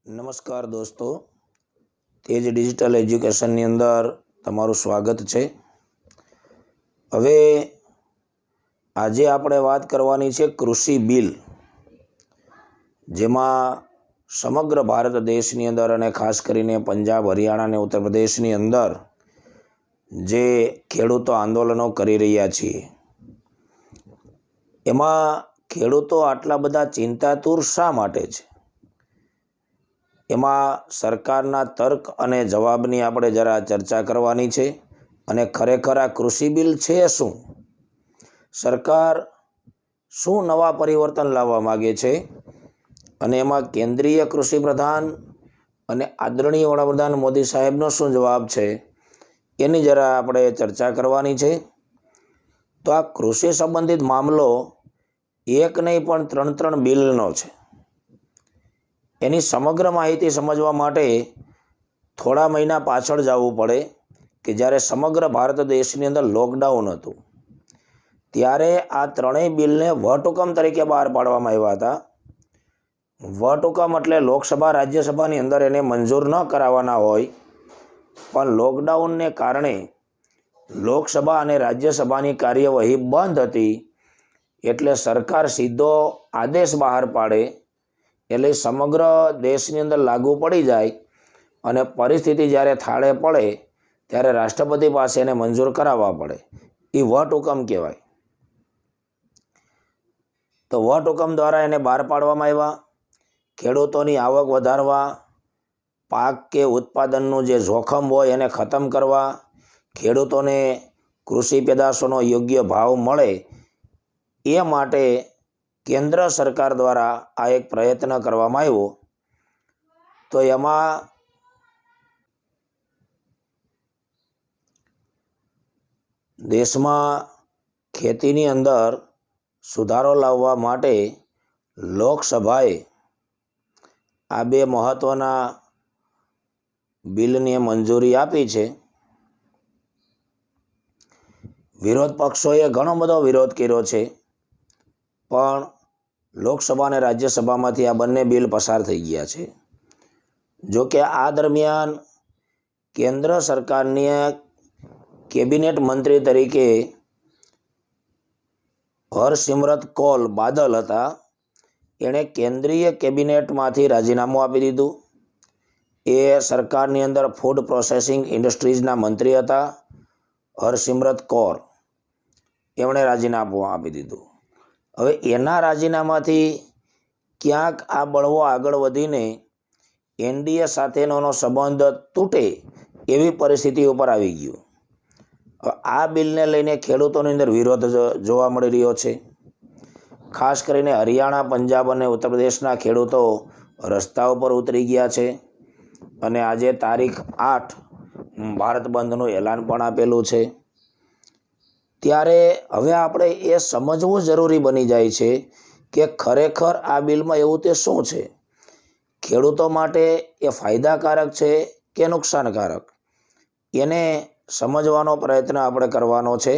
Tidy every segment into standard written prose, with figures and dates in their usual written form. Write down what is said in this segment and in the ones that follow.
નમસ્કાર દોસ્તો, તેજ ડિજિટલ એજ્યુકેશનની અંદર તમારું સ્વાગત છે। હવે આજે આપણે વાત કરવાની છે કૃષિ બિલ, જેમાં સમગ્ર ભારત દેશની અંદર અને ખાસ કરીને પંજાબ, હરિયાણા અને ઉત્તર પ્રદેશની અંદર જે ખેડૂતો આંદોલનો કરી રહ્યા છે, એમાં ખેડૂતો આટલા બધા ચિંતાતુર શા માટે છે? એમાં સરકારના તર્ક અને જવાબની આપણે જરા ચર્ચા કરવાની છે। અને ખરેખર આ કૃષિ બિલ છે શું? સરકાર શું નવા પરિવર્તન લાવવા માગે છે? અને એમાં કેન્દ્રીય કૃષિ પ્રધાન અને આદરણીય વડાપ્રધાન મોદી સાહેબનો શું જવાબ છે, એની જરા આપણે ચર્ચા કરવાની છે। તો આ કૃષિ સંબંધિત મામલો એક નહીં પણ ત્રણ બિલનો છે। એની સમગ્ર માહિતી સમજવા માટે થોડા મહિના પાછળ જવું પડે કે જ્યારે સમગ્ર ભારત દેશની અંદર લોકડાઉન હતું, ત્યારે આ ત્રણેય બિલને વટહુકમ તરીકે બહાર પાડવામાં આવ્યા હતા। વટહુકમ એટલે લોકસભા રાજ્યસભાની અંદર એને મંજૂર ન કરાવવાના હોય, પણ લોકડાઉનને કારણે લોકસભા અને રાજ્યસભાની કાર્યવાહી બંધ હતી, એટલે સરકાર સીધો આદેશ બહાર પાડે એટલે સમગ્ર દેશની અંદર લાગુ પડી જાય અને પરિસ્થિતિ જ્યારે થાળે પડે ત્યારે રાષ્ટ્રપતિ પાસે એને મંજૂર કરાવવા પડે, એ વટહુકમ કહેવાય। તો વટહુકમ દ્વારા એને બહાર પાડવામાં આવ્યા। ખેડૂતોની આવક વધારવા, પાક કે ઉત્પાદનનું જે જોખમ હોય એને ખતમ કરવા, ખેડૂતોને કૃષિ પેદાશોનો યોગ્ય ભાવ મળે એ માટે કેન્દ્ર સરકાર દ્વારા આ એક પ્રયત્ન કરવામાં આવ્યો। તો એમાં દેશમાં ખેતીની અંદર સુધારો લાવવા માટે લોકસભાએ આ બે મહત્ત્વના બિલને મંજૂરી આપી છે। વિરોધ પક્ષોએ ઘણો બધો વિરોધ કર્યો છે, પણ લોકસભા અને રાજ્યસભામાંથી આ બંને બિલ પસાર થઈ ગયા છે। જો કે આ દરમિયાન કેન્દ્ર સરકારની કેબિનેટ મંત્રી તરીકે હરસિમરત કૌર બાદલ હતા। એણે કેન્દ્રીય કેબિનેટમાંથી રાજીનામું આપી દીધું। એ સરકારની અંદર ફૂડ પ્રોસેસિંગ ઇન્ડસ્ટ્રીઝના મંત્રી હતા હરસિમરત કૌર, એમણે રાજીનામું આપી દીધું। હવે એના રાજીનામાથી ક્યાંક આ બળવો આગળ વધીને એનડીએ સાથેનો સંબંધ તૂટે એવી પરિસ્થિતિ ઉપર આવી ગયું। હવે આ બિલને લઈને ખેડૂતોની અંદર વિરોધ જોવા મળી રહ્યો છે। ખાસ કરીને હરિયાણા, પંજાબ અને ઉત્તર પ્રદેશના ખેડૂતો રસ્તા ઉપર ઉતરી ગયા છે અને આજે તારીખ 8 ભારત બંધનું એલાન પણ આપેલું છે। ત્યારે હવે આપણે એ સમજવું જરૂરી બની જાય છે કે ખરેખર આ બિલમાં એવું તે શું છે? ખેડૂતો માટે એ ફાયદાકારક છે કે નુકસાનકારક? એને સમજવાનો પ્રયત્ન આપણે કરવાનો છે।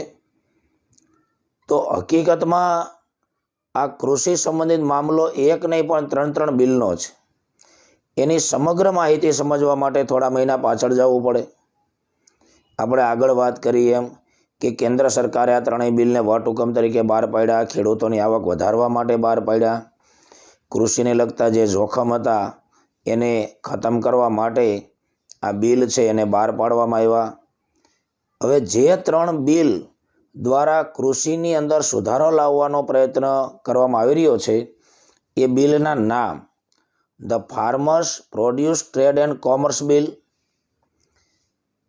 તો હકીકતમાં આ કૃષિ સંબંધિત મામલો એક નહીં પણ ત્રણ બિલનો છે। એની સમગ્ર માહિતી સમજવા માટે થોડા મહિના પાછળ જવું પડે। આપણે આગળ વાત કરી એમ કે કેન્દ્ર સરકારે આ ત્રણેય બિલને વટહુકમ તરીકે બહાર પાડ્યા, ખેડૂતોની આવક વધારવા માટે બહાર પાડ્યા, કૃષિને લગતા જે જોખમ હતા એને ખતમ કરવા માટે આ બિલ છે એને બહાર પાડવામાં આવ્યા। હવે જે ત્રણ બિલ દ્વારા કૃષિની અંદર સુધારો લાવવાનો પ્રયત્ન કરવામાં આવી રહ્યો છે, એ બિલના નામ the farmers produce trade and commerce bill,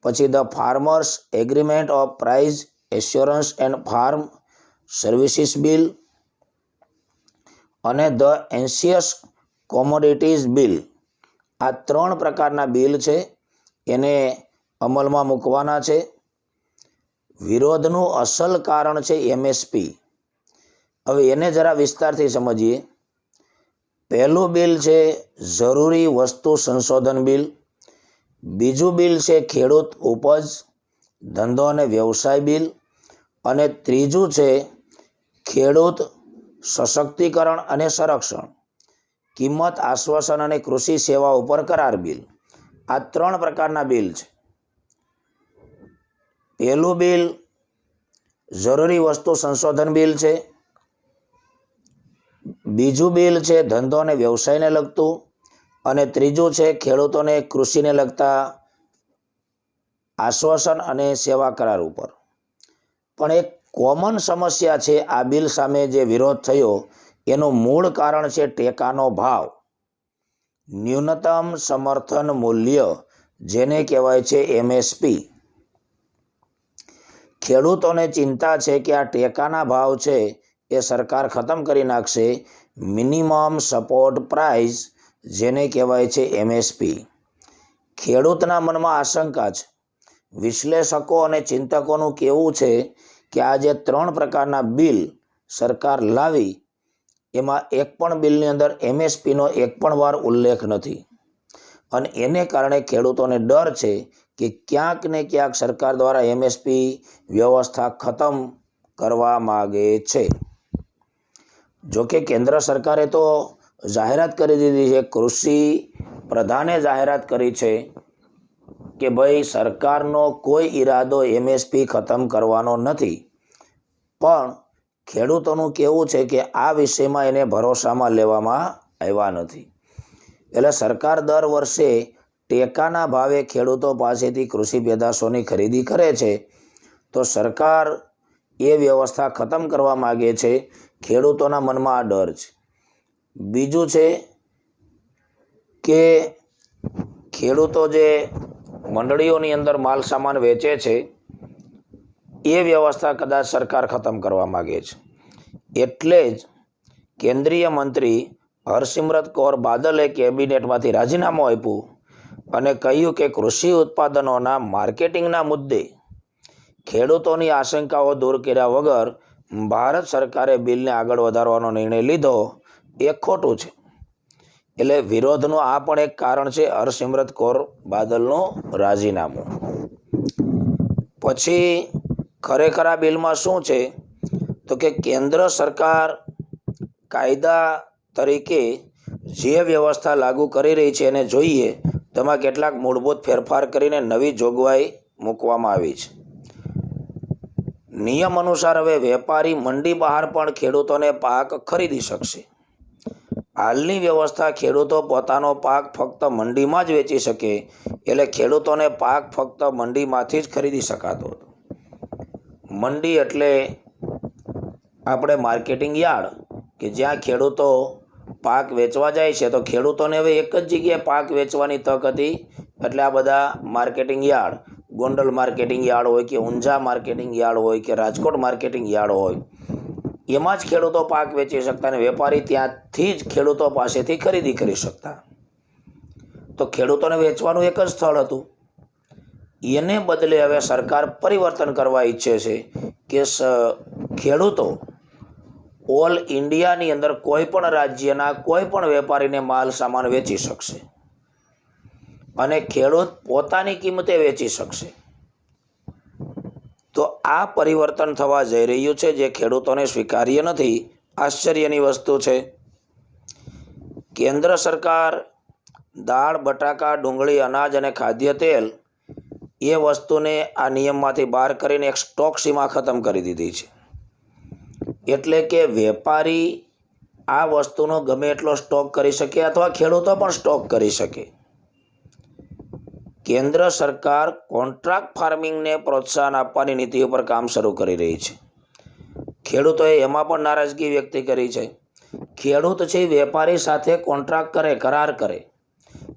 પછી the farmers agreement of price assurance and farm services bill અને ધ એન્શિયસ કોમોડિટીઝ બિલ। આ ત્રણ પ્રકારના બિલ છે, એને અમલમાં મૂકવાના છે। વિરોધનું અસલ કારણ છે એમએસપી। હવે એને જરા વિસ્તારથી સમજીએ। પહેલું બિલ છે જરૂરી વસ્તુ સંશોધન બિલ, બીજું બિલ છે ખેડૂત ઉપજ, ધંધો અને વ્યવસાય બિલ, અને ત્રીજું છે ખેડૂત સશક્તિકરણ અને સંરક્ષણ। કિંમત આશ્વાસન અને કૃષિ સેવા ઉપર કરાર બિલ. આ 3 પ્રકારના બિલ છે. પહેલું બિલ જરૂરી વસ્તુ સંશોધન બિલ છે. બીજું બિલ છે ધંધો અને વ્યવસાયને લગતું, અને ત્રીજું છે ખેડૂતોને કૃષિને લગતા આશ્વાસન અને સેવા કરાર ઉપર. પણ એક કોમન સમસ્યા છે આ બિલ સામે જે વિરોધ થયો એનું મૂળ કારણ છે ટેકાનો ભાવ, ન્યૂનતમ સમર્થન મૂલ્ય, જેને કહેવાય છે MSP. ખેડૂતોને ચિંતા છે કે આ ટેકાના ભાવ છે એ સરકાર ખતમ કરી નાખશે. મિનિમમ સપોર્ટ પ્રાઇસ, જેને કહેવાય છે MSP. ખેડૂતના મનમાં આશંકા છે. વિશ્લેષકો અને ચિંતકોનું કહેવું છે કે આ જે 3 પ્રકારના બિલ સરકાર લાવી એમાં એક પણ બિલની અંદર MSPનો એક પણ વાર ઉલ્લેખ નથી, અને એને કારણે ખેડૂતોને ડર છે કે ક્યાંક ને ક્યાંક સરકાર દ્વારા MSP વ્યવસ્થા ખતમ કરવા માગે છે. જોકે કેન્દ્ર સરકારે તો જાહેરાત કરી દીધી છે, કૃષિ પ્રધાને જાહેરાત કરી છે કે ભાઈ સરકારનો કોઈ ઈરાદો MSP ખતમ કરવાનો નથી, પણ ખેડૂતોનું કહેવું છે કે આ વિષયમાં એને ભરોસામાં લેવામાં આવ્યા નથી. એટલે સરકાર દર વર્ષે ટેકાના ભાવે ખેડૂતો પાસેથી કૃષિ પેદાશોની ખરીદી કરે છે, તો સરકાર એ વ્યવસ્થા ખતમ કરવા માગે છે. ખેડૂતોના મનમાં આ ડર છે. બીજું છે કે ખેડૂતો જે મંડળીઓની અંદર માલ સામાન વેચે છે એ વ્યવસ્થા કદાચ સરકાર ખતમ કરવા માગે છે. એટલે જ કેન્દ્રીય મંત્રી હરસિમરત કૌર બાદલે કેબિનેટમાંથી રાજીનામું આપ્યું અને કહ્યું કે કૃષિ ઉત્પાદનોના માર્કેટિંગના મુદ્દે ખેડૂતોની આશંકાઓ દૂર કર્યા વગર ભારત સરકારે બિલને આગળ વધારવાનો નિર્ણય લીધો એ ખોટું છે. એટલે વિરોધનું આ પણ એક કારણ છે, હરસિમરત કૌર બાદલનું રાજીનામું. પછી ખરેખર આ બિલમાં શું છે તો કે કેન્દ્ર સરકાર કાયદા તરીકે જે વ્યવસ્થા લાગુ કરી રહી છે એને જોઈએ તેમાં કેટલાક મૂળભૂત ફેરફાર કરીને નવી જોગવાઈ મૂકવામાં આવી છે. નિયમ અનુસાર હવે વેપારી મંડી બહાર પણ ખેડૂતોને પાક ખરીદી શકશે. હાલની વ્યવસ્થા ખેડૂતો પોતાનો પાક ફક્ત મંડીમાં જ વેચી શકે, એટલે ખેડૂતોને પાક ફક્ત મંડીમાંથી જ ખરીદી શકાતો હતો. મંડી એટલે આપણે માર્કેટિંગ યાર્ડ, કે જ્યાં ખેડૂતો પાક વેચવા જાય છે. તો ખેડૂતોને હવે એક જ જગ્યાએ પાક વેચવાની તક હતી, એટલે આ બધા marketing yard, Gondal marketing yard હોય કે ઊંઝા માર્કેટિંગ યાર્ડ હોય કે રાજકોટ માર્કેટિંગ યાર્ડ હોય, એમાં જ ખેડૂતો પાક વેચી શકતા અને વેપારી ત્યાંથી જ ખેડૂતો પાસેથી ખરીદી કરી શકતા. તો ખેડૂતોને વેચવાનું એક જ સ્થળ હતું. એને બદલે હવે સરકાર પરિવર્તન કરવા ઈચ્છે છે કે ખેડૂતો ઓલ ઇન્ડિયાની અંદર કોઈ પણ રાજ્યના કોઈ પણ વેપારીને માલ સામાન વેચી શકશે અને ખેડૂત પોતાની કિંમતે વેચી શકશે. તો આ પરિવર્તન થવા જઈ રહ્યું છે, જે ખેડૂતોને સ્વીકાર્ય નથી. આશ્ચર્યની વસ્તુ છે. કેન્દ્ર સરકાર દાળ, બટાકા, ડુંગળી, અનાજ અને ખાદ્ય તેલ એ વસ્તુને આ નિયમમાંથી બહાર કરીને એક સ્ટોક સીમા ખતમ કરી દીધી છે. એટલે કે વેપારી આ વસ્તુનો ગમે એટલો સ્ટોક કરી શકે અથવા ખેડૂતો પણ સ્ટોક કરી શકે. કેન્દ્ર સરકાર કોન્ટ્રાક્ટ ફાર્મિંગને પ્રોત્સાહન આપવાની નીતિ ઉપર કામ શરૂ કરી રહી છે. ખેડૂતોએ એમાં પણ નારાજગી વ્યક્ત કરી છે. ખેડૂત છે વેપારી સાથે કોન્ટ્રાક્ટ કરે, કરાર કરે.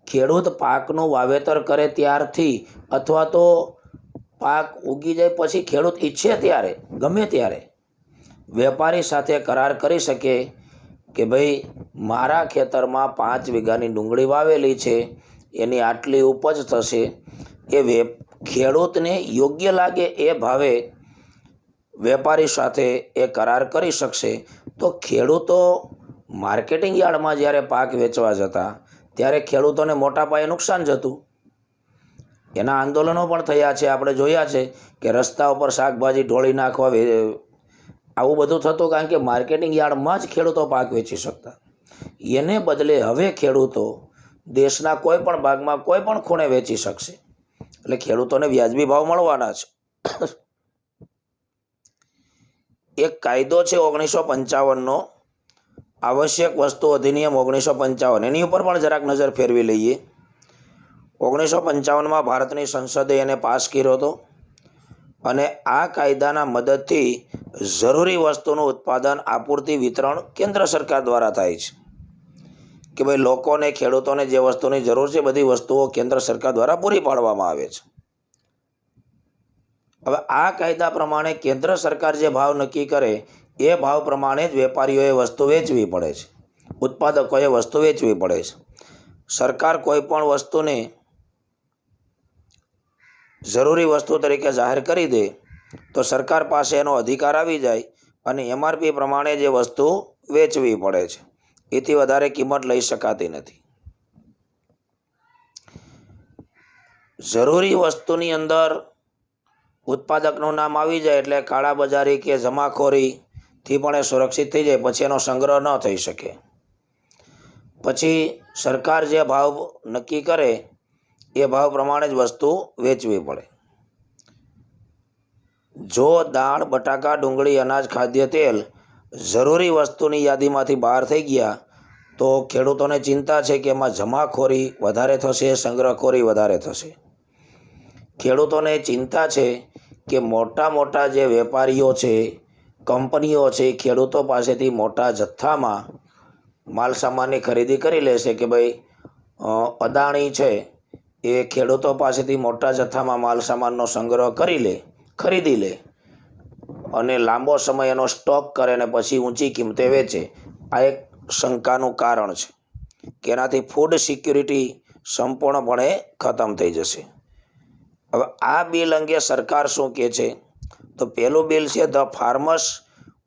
ખેડૂત પાકનું વાવેતર કરે ત્યારથી અથવા તો પાક ઉગી જાય પછી ખેડૂત ઈચ્છે ત્યારે, ગમે ત્યારે વેપારી સાથે કરાર કરી શકે કે ભાઈ મારા ખેતરમાં 5 વીઘાની ડુંગળી વાવેલી છે, એની આટલી ઉપજ થશે. એ ખેડૂતને યોગ્ય લાગે એ ભાવે વેપારી સાથે એ કરાર કરી શકશે. તો ખેડૂતો માર્કેટિંગ યાર્ડમાં જ્યારે પાક વેચવા જતા ત્યારે ખેડૂતોને મોટા પાયે નુકસાન જતું. એના આંદોલનો પણ થયા છે, આપણે જોયા છે કે રસ્તા ઉપર શાકભાજી ઢોળી નાખવા, આવું બધું થતું, કારણ કે માર્કેટિંગ યાર્ડમાં જ ખેડૂતો પાક વેચી શકતા. એને બદલે હવે ખેડૂતો દેશના કોઈ પણ ભાગમાં કોઈ પણ ખૂણે વેચી શકશે, એટલે ખેડૂતોને વ્યાજબી ભાવ મળવાના છે. એક કાયદો છે 1955નો, આવશ્યક વસ્તુ અધિનિયમ 1955, એની ઉપર પણ જરાક નજર ફેરવી લઈએ. 1955માં ભારતની સંસદે એને પાસ કર્યો હતો અને આ કાયદાના મદદથી જરૂરી વસ્તુનું ઉત્પાદન, આપૂર્તિ, વિતરણ કેન્દ્ર સરકાર દ્વારા થાય છે. કે ભાઈ લોકોને, ખેડૂતોને જે વસ્તુની જરૂર છે બધી વસ્તુઓ કેન્દ્ર સરકાર દ્વારા પૂરી પાડવામાં આવે છે. હવે આ કાયદા પ્રમાણે કેન્દ્ર સરકાર જે ભાવ નક્કી કરે એ ભાવ પ્રમાણે જ વેપારીઓએ વસ્તુ વેચવી પડે છે, ઉત્પાદકોએ વસ્તુ વેચવી પડે છે. સરકાર કોઈ પણ વસ્તુને જરૂરી વસ્તુ તરીકે જાહેર કરી દે તો સરકાર પાસે એનો અધિકાર આવી જાય અને MRP પ્રમાણે જે વસ્તુ વેચવી પડે છે. એથી વધારે કિંમત લઈ શકાતી નથી. જરૂરી વસ્તુની અંદર ઉત્પાદકનું નામ આવી જાય એટલે કાળાબજારી કે જમાખોરીથી પણ એ સુરક્ષિત થઈ જાય, પછી એનો સંગ્રહ ન થઈ શકે. પછી સરકાર જે ભાવ નક્કી કરે એ ભાવ પ્રમાણે જ વસ્તુ વેચવી પડે. જો દાળ, બટાકા, ડુંગળી, અનાજ, ખાદ્ય તેલ જરૂરી વસ્તુની યાદીમાંથી બહાર થઈ ગયા તો ખેડૂતોને ચિંતા છે કે એમાં જમાખોરી વધારે થશે, સંગ્રહખોરી વધારે થશે. ખેડૂતોને ચિંતા છે કે મોટા મોટા જે વેપારીઓ છે, કંપનીઓ છે, ખેડૂતો પાસેથી મોટા જથ્થામાં માલ સામાનની ખરીદી કરી લેશે. કે ભાઈ અદાણી છે એ ખેડૂતો પાસેથી મોટા જથ્થામાં માલ સામાનનો સંગ્રહ ખરીદી લે અને લાંબો સમય એનો સ્ટોક કરે અને પછી ઊંચી કિંમતે વેચે. આ એક શંકાનું કારણ છે કે એનાથી ફૂડ સિક્યુરિટી સંપૂર્ણપણે ખતમ થઈ જશે. હવે આ બિલ અંગે સરકાર શું કહે છે? તો પહેલું બિલ છે the farmers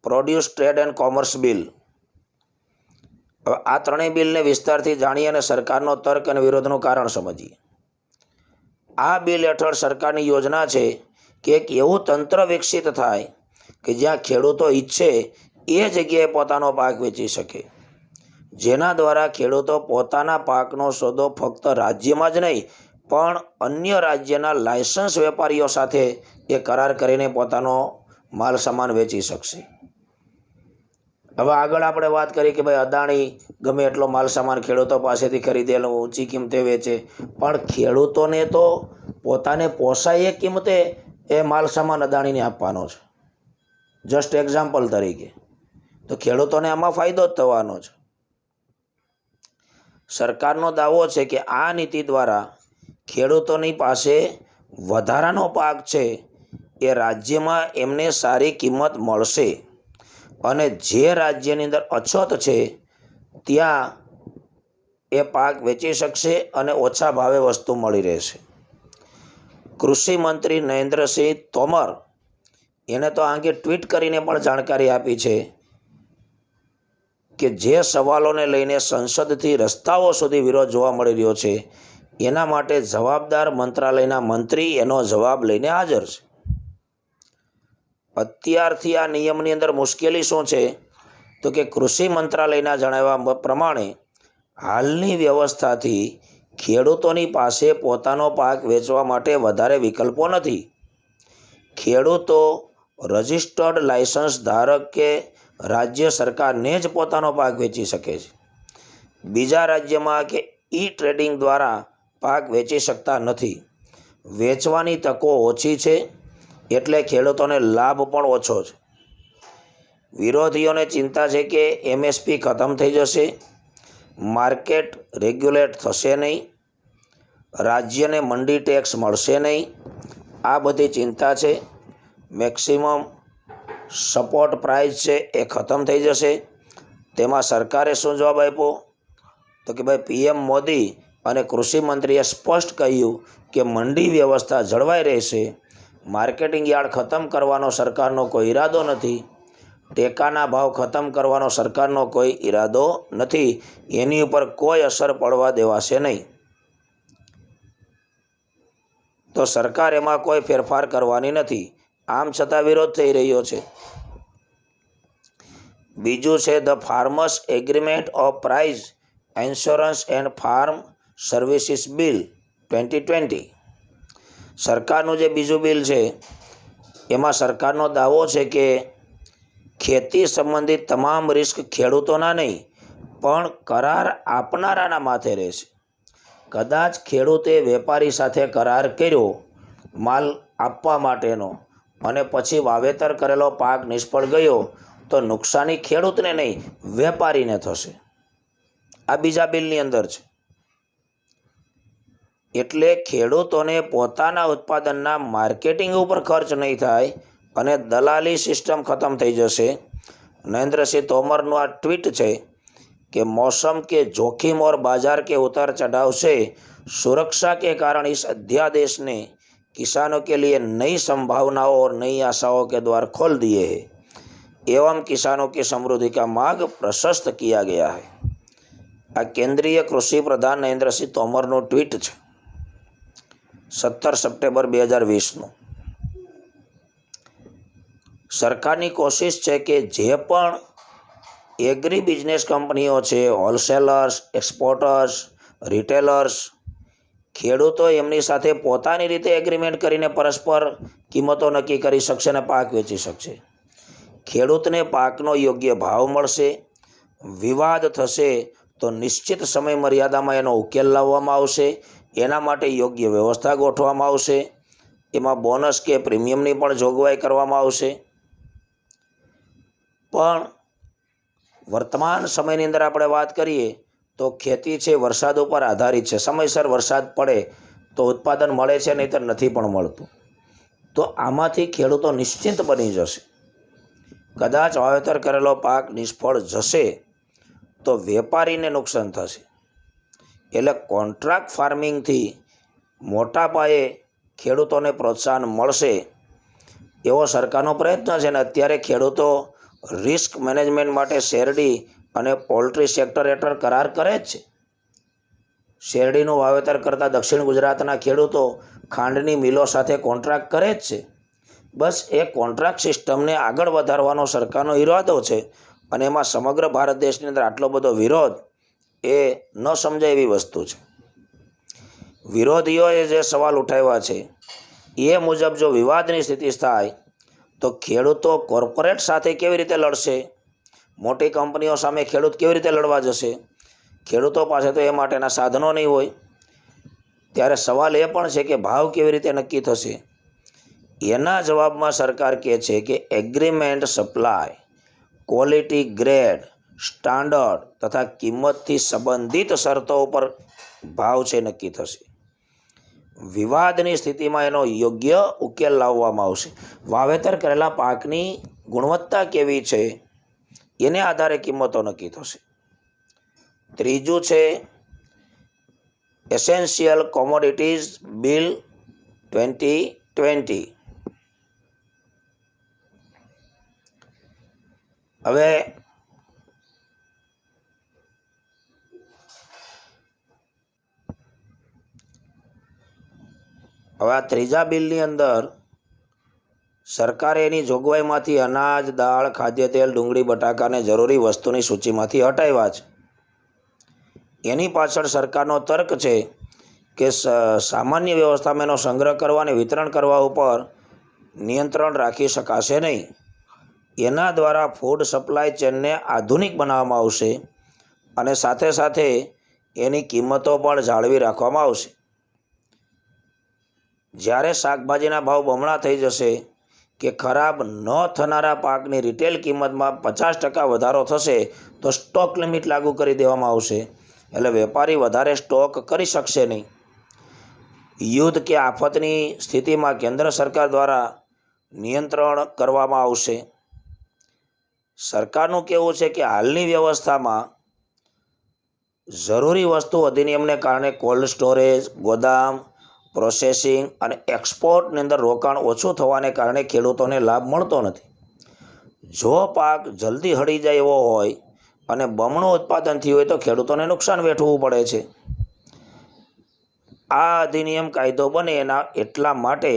produce trade and commerce bill. હવે આ ત્રણેય બિલને વિસ્તારથી જાણીએ અને સરકારનો તર્ક અને વિરોધનું કારણ સમજીએ. આ બિલ હેઠળ સરકારની યોજના છે કે એક એવું તંત્ર વિકસિત થાય કે જ્યાં ખેડૂતો ઈચ્છે એ જગ્યાએ પોતાનો પાક વેચી શકે, જેના દ્વારા ખેડૂતો પોતાના પાકનો સોદો ફક્ત રાજ્યમાં જ નહીં પણ અન્ય રાજ્યના લાયસન્સ વેપારીઓ સાથે એ કરાર કરીને પોતાનો માલ સામાન વેચી શકશે. હવે આગળ આપણે વાત કરી કે ભાઈ અદાણી ગમે એટલો માલ સામાન ખેડૂતો પાસેથી ખરીદેલો ઊંચી કિંમતે વેચે, પણ ખેડૂતોને તો પોતાને પોસાય એ કિંમતે એ માલ સામાન અદાણીને આપવાનો છે. જસ્ટ એક્ઝામ્પલ તરીકે તો ખેડૂતોને આમાં ફાયદો જ થવાનો છે. સરકારનો દાવો છે કે આ નીતિ દ્વારા ખેડૂતોની પાસે વધારાનો પાક છે એ રાજ્યમાં એમને સારી કિંમત મળશે અને જે રાજ્યની અંદર અછત છે ત્યાં એ પાક વેચી શકશે અને ઓછા ભાવે વસ્તુ મળી રહેશે. કૃષિ મંત્રી નરેન્દ્રસિંહ તોમર એને તો આ અંગે ટ્વીટ કરીને પણ જાણકારી આપી છે કે જે સવાલોને લઈને સંસદથી રસ્તાઓ સુધી વિરોધ જોવા મળી રહ્યો છે એના માટે જવાબદાર મંત્રાલયના મંત્રી એનો જવાબ લઈને હાજર છે. અત્યારથી આ નિયમની અંદર મુશ્કેલી શું છે? તો કે કૃષિ મંત્રાલયના જણાવ્યા પ્રમાણે હાલની વ્યવસ્થાથી ખેડૂતોની પાસે પોતાનો પાક વેચવા માટે વધારે વિકલ્પો નથી. ખેડૂતો રજિસ્ટર્ડ લાયસન્સ ધારક કે રાજ્ય સરકારને જ પોતાનો પાક વેચી શકે છે. બીજા રાજ્યમાં કે ટ્રેડિંગ દ્વારા પાક વેચી શકતા નથી. વેચવાની તકો ઓછી છે એટલે ખેડૂતોને લાભ પણ ઓછો છે. વિરોધીઓને ચિંતા છે કે MSP ખતમ થઈ જશે, માર્કેટ રેગ્યુલેટ થશે નહીં, રાજ્યને મંડી ટેક્સ મળશે નહીં. આ બધી ચિંતા છે. મેક્સિમમ સપોર્ટ પ્રાઇસ છે એ ખતમ થઈ જશે. તેમાં સરકારે શું જવાબ આપ્યો? તો કે ભાઈ PM મોદી અને કૃષિ મંત્રીએ સ્પષ્ટ કહ્યું કે મંડી વ્યવસ્થા જળવાઈ રહેશે. માર્કેટિંગ યાર્ડ ખતમ કરવાનો સરકારનો કોઈ ઈરાદો નથી. ટેકાના ભાવ ખતમ કરવાનો સરકારનો કોઈ ઈરાદો નથી. એની ઉપર કોઈ અસર પડવા દેવાશે નહીં. તો સરકાર એમાં કોઈ ફેરફાર કરવાની નથી. આમ છતાં વિરોધ થઈ રહ્યો છે. બીજું છે the farmers agreement of price insurance and farm services bill 2020. સરકારનું જે બીજું બિલ છે એમાં સરકારનો દાવો છે કે ખેતી સંબંધિત તમામ રિસ્ક ખેડૂતોના નહીં પણ કરાર આપનારાના માથે રહેશે. કદાચ ખેડૂતે વેપારી સાથે કરાર કર્યો માલ આપવા માટેનો અને પછી વાવેતર કરેલો પાક નિષ્ફળ ગયો તો નુકસાની ખેડૂતને નહીં વેપારીને થશે. આ બીજા બિલની અંદર છે. એટલે ખેડૂતોને પોતાના ઉત્પાદનના માર્કેટિંગ ઉપર ખર્ચ નહીં થાય અને દલાલી સિસ્ટમ ખતમ થઈ જશે. નરેન્દ્રસિંહ તોમરનું આ ટ્વીટ છે कि मौसम के जोखिम और बाजार के उतार चढ़ाव से सुरक्षा के कारण इस अध्यादेश ने किसानों के लिए नई संभावनाओं और नई आशाओं के द्वार खोल दिए हैं एवं किसानों की समृद्धि का मार्ग प्रशस्त किया गया है. आ केंद्रीय कृषि प्रधान नरेंद्रसिंह तोमरનું ટ્વીટ છે 17 સપ્ટેમ્બર 2020નું. સરકારની કોશિશ છે કે જે પણ એગ્રી બિઝનેસ કંપનીઓ છે, હોલસેલર્સ, એક્સપોર્ટર્સ, રિટેલર્સ, ખેડૂતો એમની સાથે પોતાની રીતે એગ્રીમેન્ટ કરીને પરસ્પર કિંમતો નક્કી કરી શકશે અને પાક વેચી શકશે. ખેડૂતને પાકનો યોગ્ય ભાવ મળશે. વિવાદ થશે તો નિશ્ચિત સમય મર્યાદામાં એનો ઉકેલ લાવવામાં આવશે. એના માટે યોગ્ય વ્યવસ્થા ગોઠવવામાં આવશે. એમાં બોનસ કે પ્રીમિયમની પણ જોગવાઈ કરવામાં આવશે. પણ વર્તમાન સમયની અંદર આપણે વાત કરીએ તો ખેતી છે વરસાદ ઉપર આધારિત છે. સમયસર વરસાદ પડે તો ઉત્પાદન મળે છે, નહીંતર નથી પણ મળતું. તો આમાંથી ખેડૂતો નિશ્ચિંત બની જશે. કદાચ વાવેતર કરેલો પાક નિષ્ફળ જશે તો વેપારીને નુકસાન થશે. એટલે કોન્ટ્રાક્ટ ફાર્મિંગથી મોટા પાયે ખેડૂતોને પ્રોત્સાહન મળશે એવો સરકારનો પ્રયત્ન છે. ને અત્યારે ખેડૂતો રિસ્ક મેનેજમેન્ટ માટે શેરડી અને પોલ્ટ્રી સેક્ટર હેઠળ કરાર કરે જ છે. શેરડીનું વાવેતર કરતા દક્ષિણ ગુજરાતના ખેડૂતો ખાંડની મિલો સાથે કોન્ટ્રાક્ટ કરે જ છે. બસ એ કોન્ટ્રાક્ટ સિસ્ટમને આગળ વધારવાનો સરકારનો ઈરાદો છે અને એમાં સમગ્ર ભારત દેશની અંદર આટલો બધો વિરોધ એ ન સમજાય એવી વસ્તુ છે. વિરોધીઓએ જે સવાલ ઉઠાવ્યા છે એ મુજબ જો વિવાદની સ્થિતિ થાય તો ખેડૂતો કોર્પોરેટ સાથે કેવી રીતે લડશે? મોટી કંપનીઓ સામે ખેડૂત કેવી રીતે લડવા જશે? ખેડૂતો પાસે તો એ માટેના સાધનો નહીં હોય. ત્યારે સવાલ એ પણ છે કે ભાવ કેવી રીતે નક્કી થશે? એના જવાબમાં સરકાર કહે છે કે agreement supply, quality, grade, standard તથા કિંમતથી સંબંધિત શરતો ઉપર ભાવ છે નક્કી થશે. વિવાદની સ્થિતિમાં એનો યોગ્ય ઉકેલ લાવવામાં આવશે. વાવેતર કરેલા પાકની ગુણવત્તા કેવી છે એને આધારે કિંમતો નક્કી થશે. ત્રીજું છે એસેન્શિયલ કોમોડિટીઝ બિલ 2020. હવે આ ત્રીજા બિલની અંદર સરકારે એની જોગવાઈમાંથી અનાજ, દાળ, ખાદ્ય તેલ, ડુંગળી, બટાકાને જરૂરી વસ્તુની સૂચિમાંથી હટાવ્યા છે. એની પાછળ સરકારનો તર્ક છે કે સામાન્ય વ્યવસ્થામાં એનો સંગ્રહ કરવા અને વિતરણ કરવા ઉપર નિયંત્રણ રાખી શકાશે નહીં. એના દ્વારા ફૂડ સપ્લાય ચેનને આધુનિક બનાવવામાં આવશે અને સાથે સાથે એની કિંમતો પણ જાળવી રાખવામાં આવશે. જ્યારે શાકભાજીના ભાવ બમણા થઈ જશે કે ખરાબ ન થનારા પાકની રિટેલ કિંમતમાં 50% વધારો થશે તો સ્ટોક લિમિટ લાગુ કરી દેવામાં આવશે. એટલે વેપારી વધારે સ્ટોક કરી શકશે નહીં. યુદ્ધ કે આફતની સ્થિતિમાં કેન્દ્ર સરકાર દ્વારા નિયંત્રણ કરવામાં આવશે. સરકારનું કહેવું છે કે હાલની વ્યવસ્થામાં જરૂરી વસ્તુ અધિનિયમને કારણે કોલ્ડ સ્ટોરેજ, ગોદામ, પ્રોસેસિંગ અને એક્સપોર્ટની અંદર રોકાણ ઓછું થવાને કારણે ખેડૂતોને લાભ મળતો નથી. જો પાક જલ્દી હળી જાય એવો હોય અને બમણું ઉત્પાદન થયું હોય તો ખેડૂતોને નુકસાન વેઠવું પડે છે. આ અધિનિયમ કાયદો બને એના એટલા માટે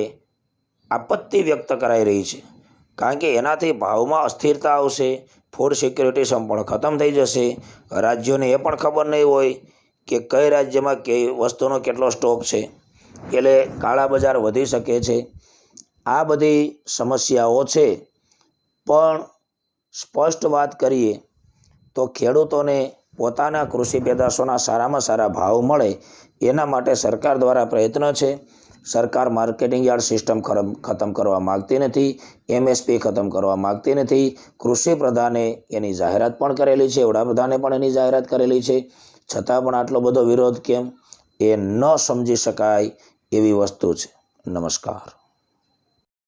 આપત્તિ વ્યક્ત કરાઈ રહી છે. કારણ કે એનાથી ભાવમાં અસ્થિરતા આવશે, ફૂડ સિક્યુરિટી સંપૂર્ણ ખતમ થઈ જશે. રાજ્યોને એ પણ ખબર નહીં હોય કે કઈ રાજ્યમાં કઈ વસ્તુનો કેટલો સ્ટોક છે, એટલે કાળા બજાર વધી શકે છે. આ બધી સમસ્યાઓ છે. પણ સ્પષ્ટ વાત કરીએ તો ખેડૂતોને પોતાના કૃષિ પેદાશોના સારામાં સારા ભાવ મળે એના માટે સરકાર દ્વારા પ્રયત્ન છે. સરકાર માર્કેટિંગ યાર્ડ સિસ્ટમ ખતમ કરવા માગતી નથી, MSP ખતમ કરવા માગતી નથી. કૃષિ પ્રધાને એની જાહેરાત પણ કરેલી છે, વડાપ્રધાને પણ એની જાહેરાત કરેલી છે. છતાં પણ આટલો બધો વિરોધ કેમ? એ ન સમજી શકાય એવી વસ્તુ છે. નમસ્કાર.